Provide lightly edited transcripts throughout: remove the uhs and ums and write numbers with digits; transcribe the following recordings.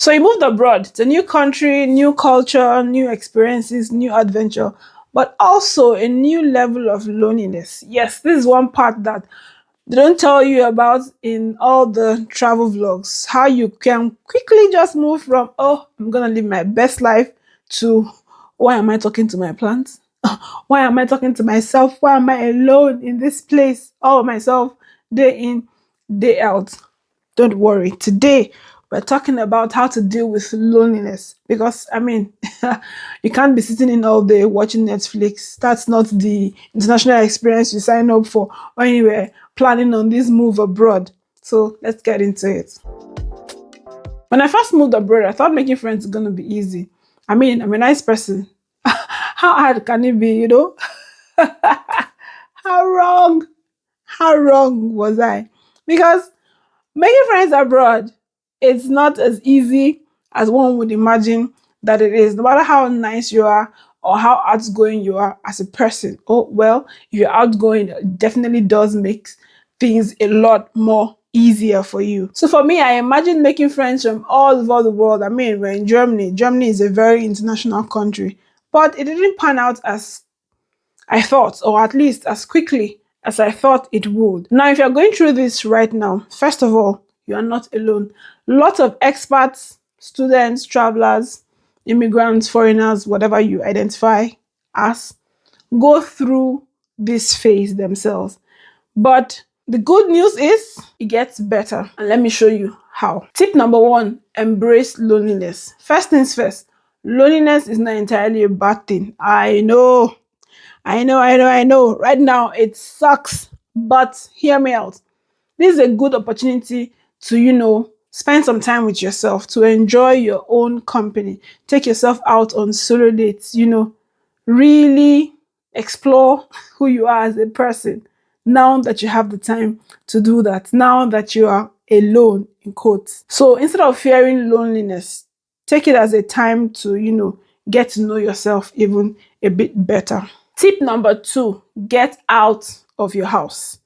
So you moved abroad. It's a new country, new culture, new experiences, new adventure, but also a new level of loneliness. Yes, this is one part that they don't tell you about in all the travel vlogs. How you can quickly just move from, oh, I'm gonna live my best life, to why am I talking to my plants? Why am I talking to myself? Why am I alone in this place all myself, day in, day out? Don't worry. Today, we're talking about how to deal with loneliness. Because, I mean, you can't be sitting in all day watching Netflix. That's not the international experience you sign up for when you were planning on this move abroad. So, let's get into it. When I first moved abroad, I thought making friends is going to be easy. I mean, I'm a nice person. How hard can it be, you know? How wrong? How wrong was I? Because making friends abroad, it's not as easy as one would imagine that it is. No matter how nice you are or how outgoing you are as a person. Oh, well, if you're outgoing, it definitely does make things a lot more easier for you. So for me, I imagine making friends from all over the world. I mean, we're in Germany. Germany is a very international country, but it didn't pan out as I thought, or at least as quickly as I thought it would. Now, if you're going through this right now, first of all, you are not alone. Lots of expats, students, travelers, immigrants, foreigners, whatever you identify as, go through this phase themselves. But the good news is it gets better. And let me show you how. Tip number one, embrace loneliness. First things first, loneliness is not entirely a bad thing. I know. Right now it sucks, but hear me out. This is a good opportunity to, spend some time with yourself, to enjoy your own company. Take yourself out on solo dates, really explore who you are as a person now that you have the time to do that, now that you are alone, in quotes. So instead of fearing loneliness, take it as a time to, get to know yourself even a bit better. Tip number two, get out of your house.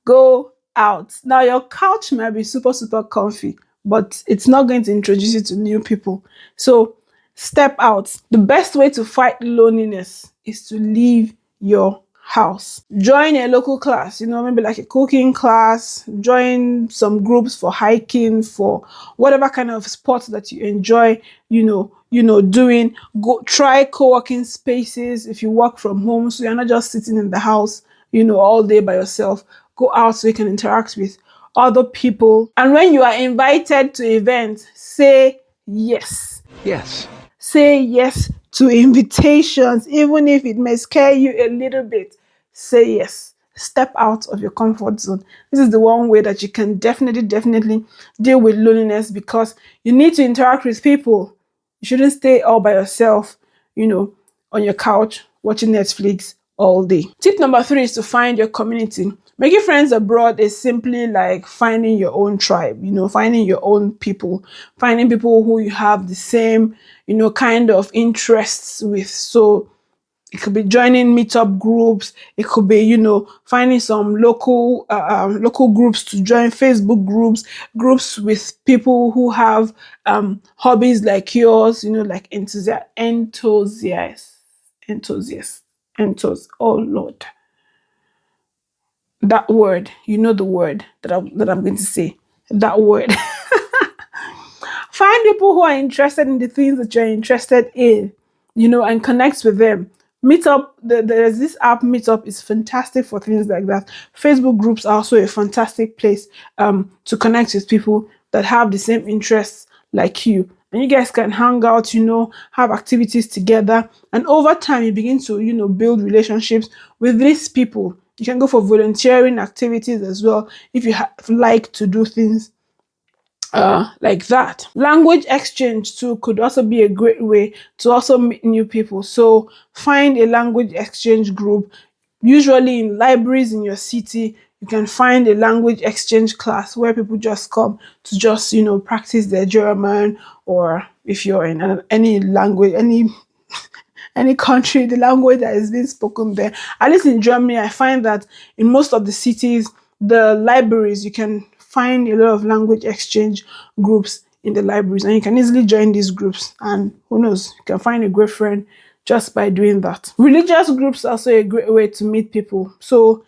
Go out. Now, your couch might be super, super comfy, but it's not going to introduce you to new people. So, step out. The best way to fight loneliness is to leave your house. Join a local class, maybe like a cooking class, join some groups for hiking, for whatever kind of sport that you enjoy, doing. Go try co-working spaces if you work from home, so you're not just sitting in the house, all day by yourself. Go out so you can interact with other people. And when you are invited to events, say yes. Yes. Say yes to invitations, even if it may scare you a little bit. Say yes. Step out of your comfort zone. This is the one way that you can definitely deal with loneliness, because you need to interact with people. You shouldn't stay all by yourself, on your couch watching Netflix all day. Tip number three is to find your community. Making friends abroad is simply like finding your own tribe, finding your own people, finding people who you have the same, kind of interests with. So it could be joining meetup groups. It could be, finding some local groups to join, Facebook groups with people who have hobbies like yours, like enthusiasts. Oh Lord, that word, the word that I'm going to say, that word. Find people who are interested in the things that you're interested in, and connect with them. Meetup, there's this app, Meetup, is fantastic for things like that. Facebook groups are also a fantastic place to connect with people that have the same interests like you. And you guys can hang out, have activities together. And over time, you begin to, build relationships with these people. You can go for volunteering activities as well if you like to do things like that. Language exchange too could also be a great way to also meet new people. So find a language exchange group. Usually in libraries in your city, you can find a language exchange class where people just come to just, practice their German, or if you're in any language, any country, the language that is being spoken there. At least in Germany, I find that in most of the cities, the libraries, you can find a lot of language exchange groups in the libraries, and you can easily join these groups. And who knows, you can find a great friend just by doing that. Religious groups are also a great way to meet people. So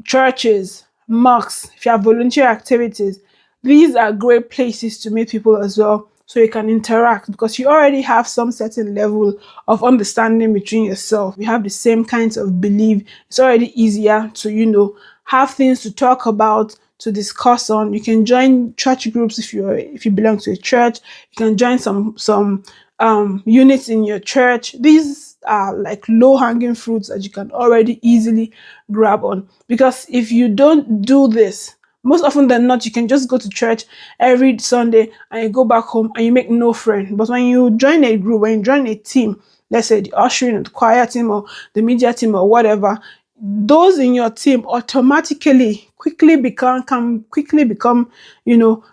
churches, mosques, if you have volunteer activities, these are great places to meet people as well. So you can interact because you already have some certain level of understanding between yourself. We have the same kinds of belief. It's already easier to, have things to talk about, to discuss on. You can join church groups if you belong to a church. You can join some units in your church. These are like low hanging fruits that you can already easily grab on. Because if you don't do this, most often than not, you can just go to church every Sunday and you go back home and you make no friend. But when you join a group, when you join a team, let's say the ushering or the choir team or the media team or whatever, those in your team automatically can quickly become,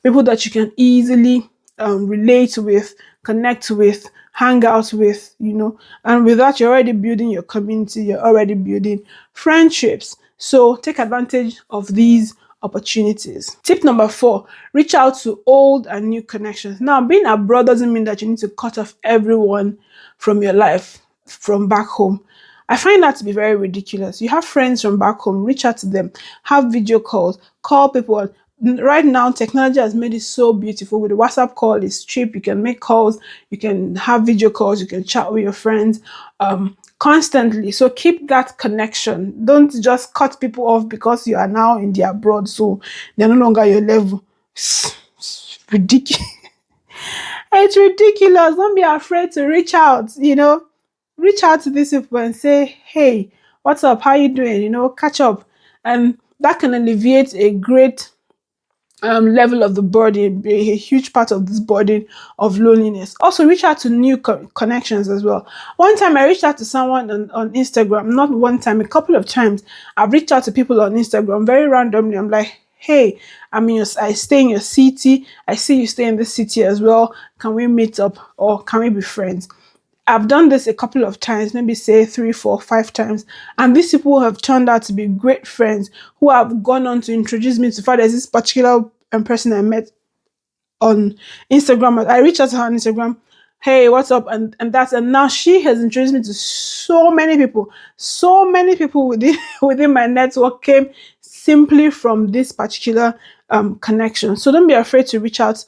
people that you can easily relate with, connect with, hang out with, and with that, you're already building your community, you're already building friendships. So take advantage of these opportunities. Tip number 4, reach out to old and new connections. Now, being abroad doesn't mean that you need to cut off everyone from your life from back home. I find that to be very ridiculous. You have friends from back home, reach out to them, have video calls, call people. Right now, technology has made it so beautiful. With the WhatsApp call, it's cheap. You can make calls, you can have video calls, you can chat with your friends constantly. So keep that connection. Don't just cut people off because you are now in the abroad, so they're no longer your level. It's ridiculous. It's ridiculous. Don't be afraid to reach out. Reach out to these people and say, hey, what's up? How you doing? Catch up. And that can alleviate a great level of the burden, a huge part of this burden of loneliness. Also, reach out to new connections as well. One time I reached out to someone on Instagram, not one time, a couple of times. I've reached out to people on Instagram very randomly. I'm like, hey, I stay in your city. I see you stay in this city as well. Can we meet up or can we be friends? I've done this a couple of times, maybe say 3, 4, 5 times. And these people have turned out to be great friends who have gone on to introduce me to, there's this particular person I met on Instagram. I reached out to her on Instagram. Hey, what's up? And now she has introduced me to so many people. So many people within my network came simply from this particular connection. So don't be afraid to reach out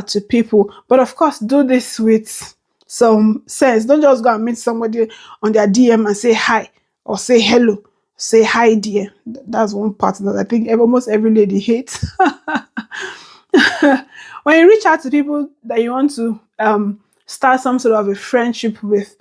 to people. But of course, do this with some sense. Don't just go and meet somebody on their DM and say hi or say hello. Say hi, dear. That's one part that I think almost every lady hates. When you reach out to people that you want to start some sort of a friendship with,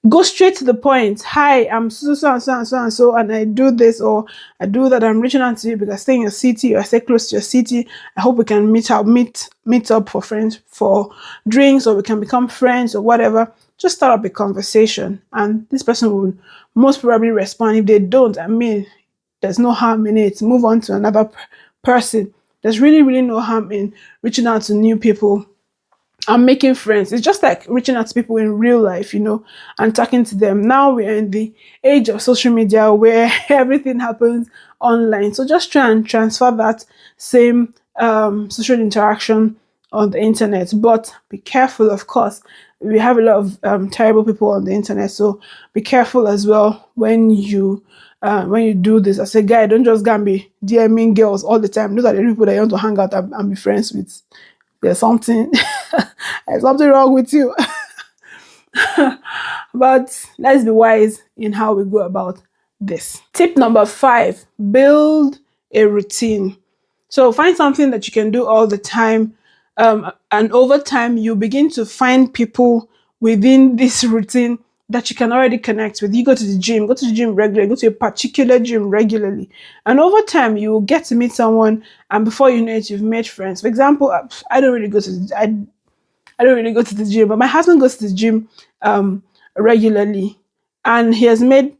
go straight to the point. Hi, I'm so and so and so and so, and I do this or I do that. I'm reaching out to you because I stay in your city or I stay close to your city. I hope we can meet up for friends, for drinks, or we can become friends or whatever. Just start up a conversation, and this person will most probably respond. If they don't, there's no harm in it. Move on to another person. There's really, really no harm in reaching out to new people and making friends. It's just like reaching out to people in real life, and talking to them. Now we're in the age of social media where everything happens online. So just try and transfer that same social interaction on the internet. But be careful, of course. We have a lot of terrible people on the internet. So be careful as well when you do this. As a guy, don't just go and be DMing girls all the time. Those are the people that you want to hang out and be friends with. There's something wrong with you. But let's be wise in how we go about this. Tip number 5, build a routine. So find something that you can do all the time. And over time, you begin to find people within this routine that you can already connect with. You go to the gym regularly, go to a particular gym regularly. And over time, you will get to meet someone, and before you know it, you've made friends. For example, I don't really go to the gym, but my husband goes to the gym regularly, and he has made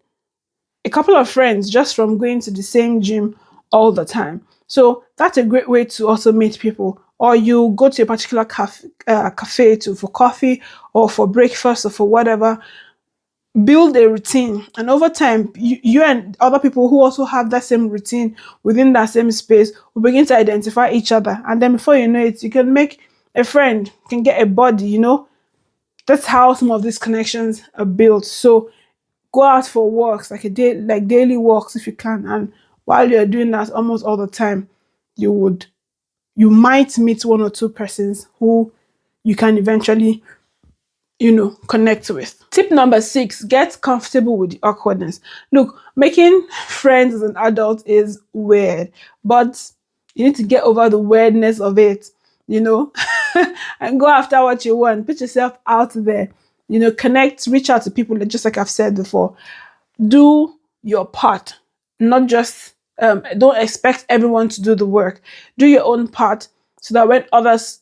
a couple of friends just from going to the same gym all the time. So that's a great way to also meet people. Or you go to a particular cafe for coffee or for breakfast or for whatever. build a routine, and over time you and other people who also have that same routine within that same space will begin to identify each other, and then before you know it, you can make a friend, you can get a buddy, that's how some of these connections are built. So go out for walks, like a day, like daily walks if you can, and while you're doing that almost all the time, you would you might meet one or two persons who you can eventually connect with. Tip number 6, get comfortable with the awkwardness. Look, making friends as an adult is weird, but you need to get over the weirdness of it, you know, and go after what you want. Put yourself out there, connect, reach out to people, just like I've said before. Do your part, not just don't expect everyone to do the work. Do your own part so that when others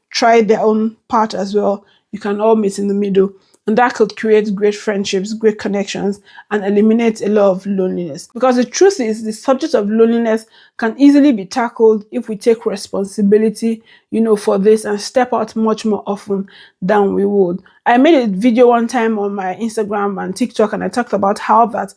try their own part as well, you can all meet in the middle, and that could create great friendships, great connections, and eliminate a lot of loneliness. Because the truth is, the subject of loneliness can easily be tackled if we take responsibility for this and step out much more often than we would. I made a video one time on my Instagram and TikTok, and I talked about how that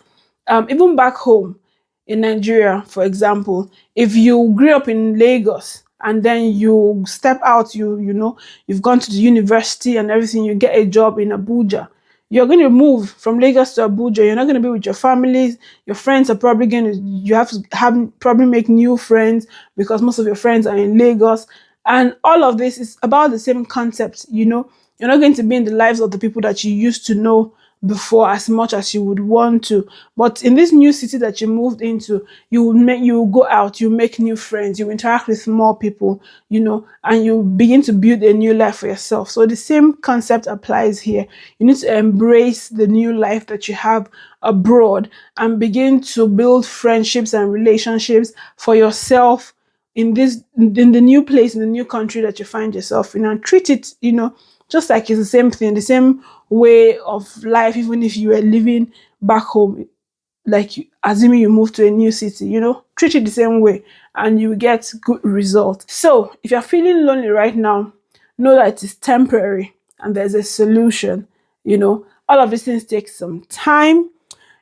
even back home in Nigeria, for example, if you grew up in Lagos and then you step out, you've gone to the university and everything, you get a job in Abuja. You're going to move from Lagos to Abuja. You're not going to be with your families. Your friends are probably you have to probably make new friends because most of your friends are in Lagos. And all of this is about the same concept, You're not going to be in the lives of the people that you used to know before as much as you would want to. But in this new city that you moved into, you go out, you make new friends, you interact with more people, and you begin to build a new life for yourself. So the same concept applies here. You need to embrace the new life that you have abroad and begin to build friendships and relationships for yourself in the new place, in the new country that you find yourself in, and treat it, just like it's the same thing, the same way of life, even if you were living back home, like assuming you move to a new city, treat it the same way and you get good results. So if you're feeling lonely right now, know that it is temporary and there's a solution. All of these things take some time.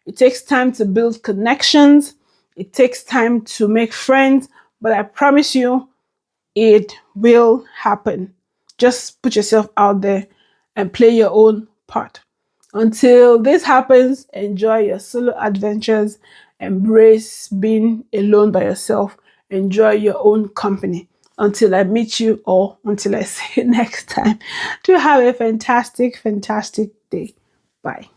It takes time to build connections. It takes time to make friends, but I promise you, it will happen. Just put yourself out there and play your own part. Until this happens, enjoy your solo adventures, embrace being alone by yourself, enjoy your own company. Until I meet you, or until I see you next time, do have a fantastic, fantastic day. Bye.